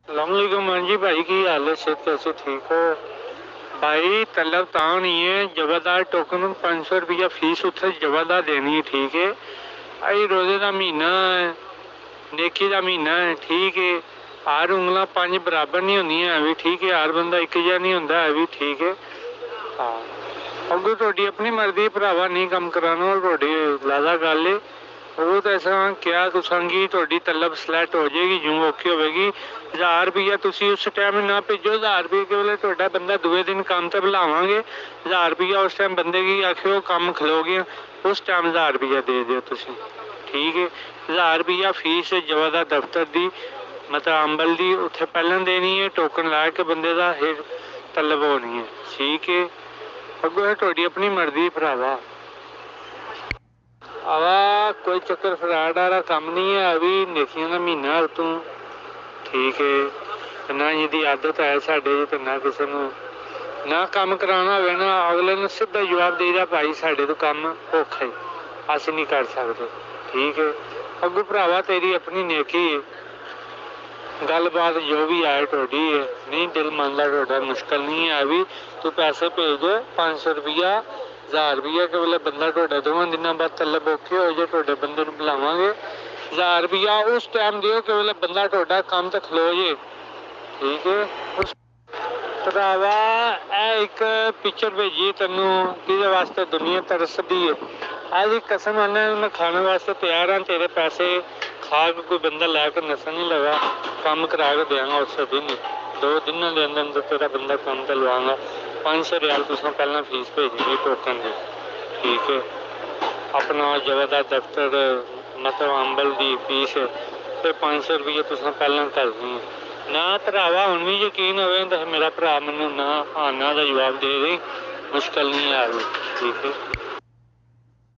अलैक्म हाँ जी भाई, की हाल है? सेहत कैसे? ठीक हो भाई? तलब तां नहीं है, जबरदार टोकन 500 रुपया फीस उत्थे जबरदार देनी है, ठीक है? आई रोजे का महीना है, नेकी का महीना है, ठीक है? हर उंगल 5 बराबर नहीं होंदियां भी, ठीक है? हर बंदा एक जिहा नहीं होंदा है भी, ठीक है? हाँ, अगो तुहाडी अपनी मर्जी भरावा, नहीं काम कराना तुहाडी लादा गल है। वो तो ऐसा क्या तुसांगी तुहाडी तलब सलैक्ट हो जाएगी, जूं औखी होगी। 1000 रुपया तुसी उस टाइम ना भेजो, 1000 रुपये के वेले तुहाडा बंदा दूए दिन काम ते बुलावांगे। 1000 रुपया उस टाइम बंदे की आखिओ काम खलो गया, उस टाइम 1000 रुपया दे दिओ तुसी, ठीक है? 1000 रुपया फीस जवादा दफ्तर दी, मतलब अंबल दी उत्थे पहलां देनी है, टोकन ला के बंदे दा फिर तलब होनी है, ठीक है? अगो है तुहाडी अपनी मर्जी भरावा। आवा कोई चक्कर फराड वाला काम नहीं है, अभी नेकियां का महीना है तू, ठीक है? ना जिहदी आदत है साडे ते ना किसी नूं ना काम कराना होवे ना अगले नूं सीधा जवाब देईदा, भाई साडे तो काम औखा है, अस नहीं कर सकते, ठीक है? अगो भरावा तेरी अपनी नेकी है, गलबात जो भी आए तुहाडी है, नहीं दिल मनदा तुहाडा, मुश्किल नहीं है अभी। तू पैसे भेज दे 500 रुपया, 1000 रुपया के वेले बंदा तुहाडा 2 दिनों बाद तलब औखे हो जाए, तुहाडे बंदे नूं बुलावांगे। 1000 रुपया उस टाइम दिओ कि वेले बंदा तुहाडा काम ते खलो जे, ठीक है? उस भरावा ਇਹ ਇੱਕ पिक्चर भेजी ਤੈਨੂੰ, किहदे वास्ते दुनिया तरसदी है। आज कसम आना मैं खाने वास्ते तैयार हाँ, तेरे पैसे खा के कोई बंदा लैके नसन नहीं लगा, काम करा के देंगा उस दिन, 2 दिनों के अंदर अंदर तेरा बंदा काम ते लवांगा। 500 रियाल तुसां पहला फीस भेजनी टोकन दी, ठीक है? अपना जगह दफ्तर मतलब अंबल की फीस, फिर 500 रुपये तुसां पहला करनी है ना। भरावा हुण भी यकीन होवे तो मेरा भरा मैनूं ना हाँ ना दा जवाब दे दे, मुश्किल नहीं आ रही, ठीक है?